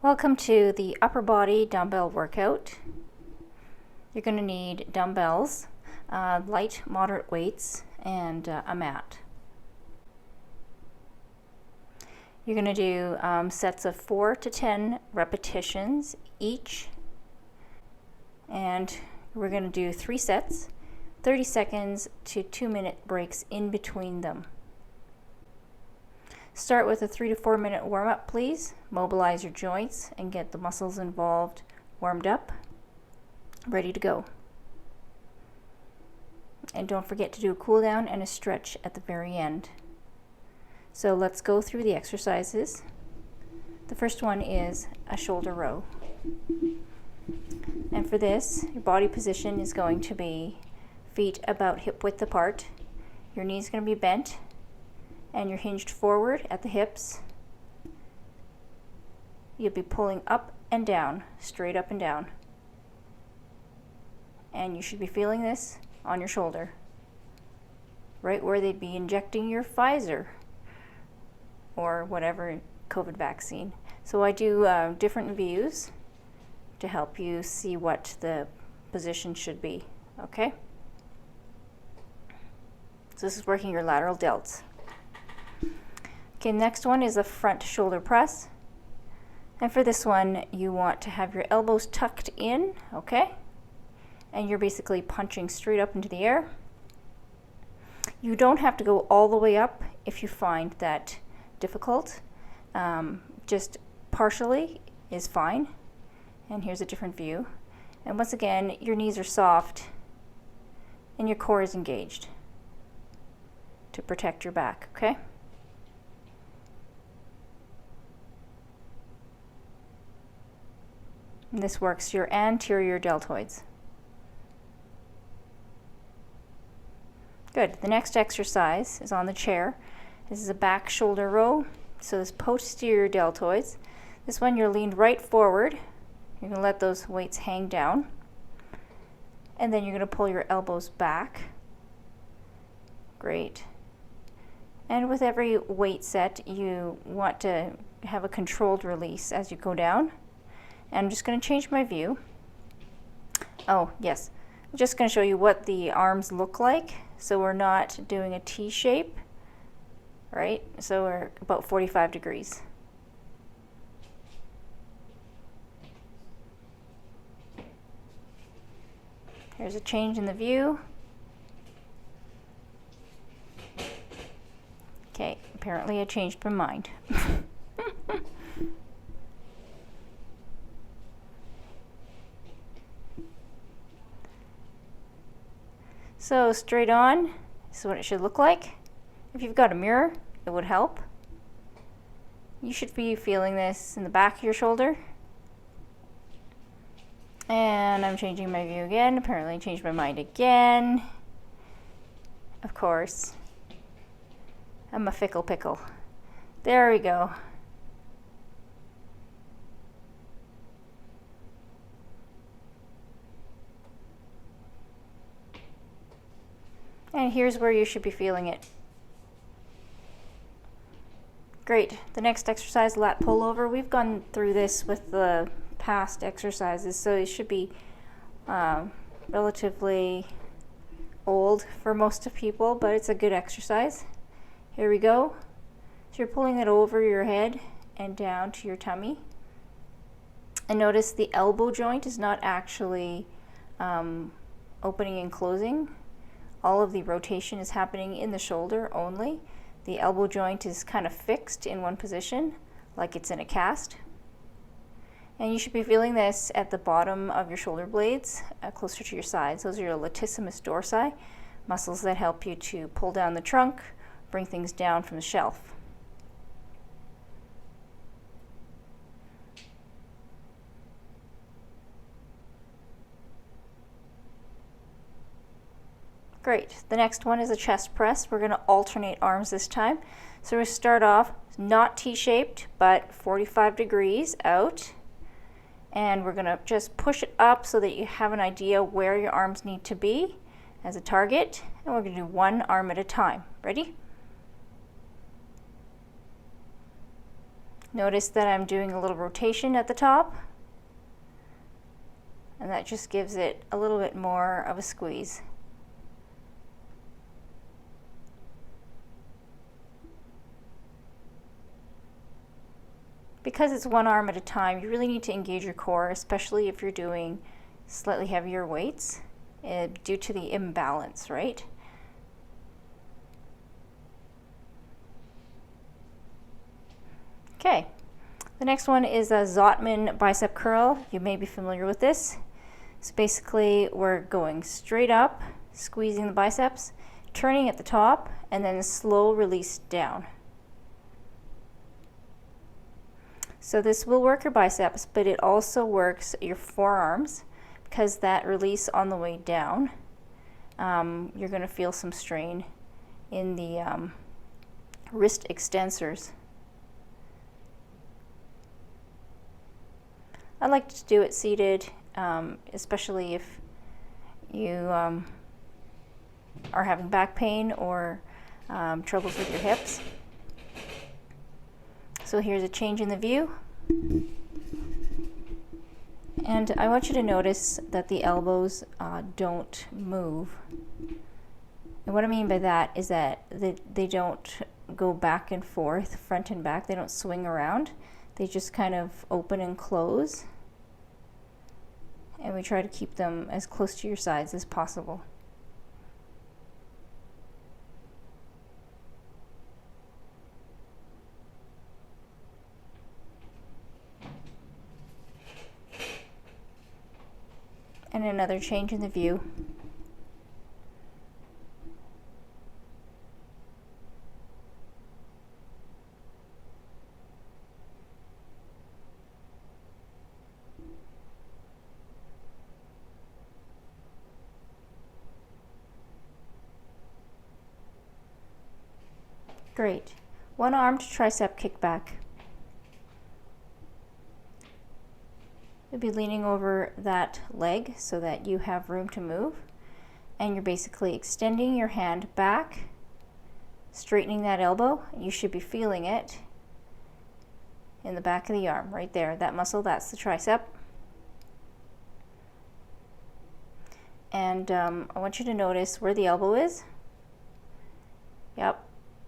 Welcome to the upper body dumbbell workout. You're going to need dumbbells, light, moderate weights, and a mat. You're going to do sets of 4 to 10 repetitions each, and we're going to do 3 sets, 30 seconds to 2-minute breaks in between them. Start with a 3 to 4 minute warm-up, please. Mobilize your joints and get the muscles involved warmed up, ready to go. And don't forget to do a cool down and a stretch at the very end. So let's go through the exercises. The first one is a shoulder row. And for this, your body position is going to be feet about hip width apart. Your knees are going to be bent and you're hinged forward at the hips. You'll be pulling up and down, straight up and down. And you should be feeling this on your shoulder, right where they'd be injecting your Pfizer or whatever COVID vaccine. So I do different views to help you see what the position should be, okay? So this is working your lateral delts. Okay, next one is a front shoulder press. And for this one, you want to have your elbows tucked in, okay? And you're basically punching straight up into the air. You don't have to go all the way up if you find that difficult. Just partially is fine. And here's a different view. And once again, your knees are soft and your core is engaged to protect your back, okay? And this works your anterior deltoids. Good. The next exercise is on the chair. This is a back shoulder row. So this posterior deltoids. This one you're leaned right forward. You're going to let those weights hang down. And then you're going to pull your elbows back. Great. And with every weight set, you want to have a controlled release as you go down. And I'm just going to change my view. Oh, yes. I'm just going to show you what the arms look like. So we're not doing a T shape, right? So we're about 45 degrees. Here's a change in the view. Okay, apparently I changed my mind. So straight on, this is what it should look like. If you've got a mirror, it would help. You should be feeling this in the back of your shoulder. And I'm changing my view again. Apparently I changed my mind again. Of course. I'm a fickle pickle. There we go. And here's where you should be feeling it. Great. The next exercise, lat pullover. We've gone through this with the past exercises, so it should be relatively old for most of people, but it's a good exercise. Here we go. So you're pulling it over your head and down to your tummy. And notice the elbow joint is not actually opening and closing. All of the rotation is happening in the shoulder only. The elbow joint is kind of fixed in one position, like it's in a cast. And you should be feeling this at the bottom of your shoulder blades, closer to your sides. Those are your Latissimus dorsi, muscles that help you to pull down the trunk, bring things down from the shelf. Great. The next one is a chest press. We're going to alternate arms this time. So we start off not T-shaped, but 45 degrees out. And we're going to just push it up so that you have an idea where your arms need to be as a target. And we're going to do one arm at a time. Ready? Notice that I'm doing a little rotation at the top, and that just gives it a little bit more of a squeeze. Because it's one arm at a time, you really need to engage your core, especially if you're doing slightly heavier weights, due to the imbalance, right? Okay, the next one is a Zottman bicep curl. You may be familiar with this. So basically, we're going straight up, squeezing the biceps, turning at the top, and then a slow release down. So this will work your biceps, but it also works your forearms, because that release on the way down, you're going to feel some strain in the wrist extensors. I like to do it seated, especially if you are having back pain or troubles with your hips. So here's a change in the view. And I want you to notice that the elbows don't move. And what I mean by that is that they don't go back and forth, front and back. They don't swing around. They just kind of open and close. And we try to keep them as close to your sides as possible. And another change in the view. Great. One armed tricep kickback. You'll be leaning over that leg so that you have room to move. And you're basically extending your hand back, straightening that elbow. You should be feeling it in the back of the arm, right there. That muscle, that's the tricep. And I want you to notice where the elbow is. Yep.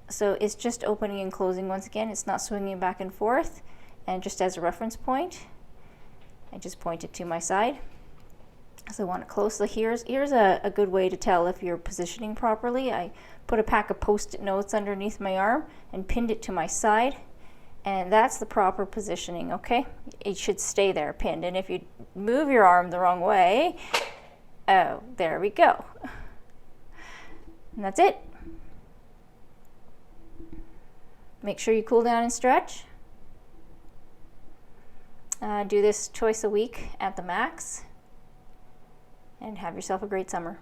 So it's just opening and closing once again. It's not swinging back and forth. And just as a reference point, I just point it to my side. So I want it close. So here's a good way to tell if you're positioning properly. I put a pack of Post-it notes underneath my arm and pinned it to my side. And that's the proper positioning, okay? It should stay there pinned. And if you move your arm the wrong way, oh, there we go. And that's it. Make sure you cool down and stretch. Do this twice a week at the max. And have yourself a great summer.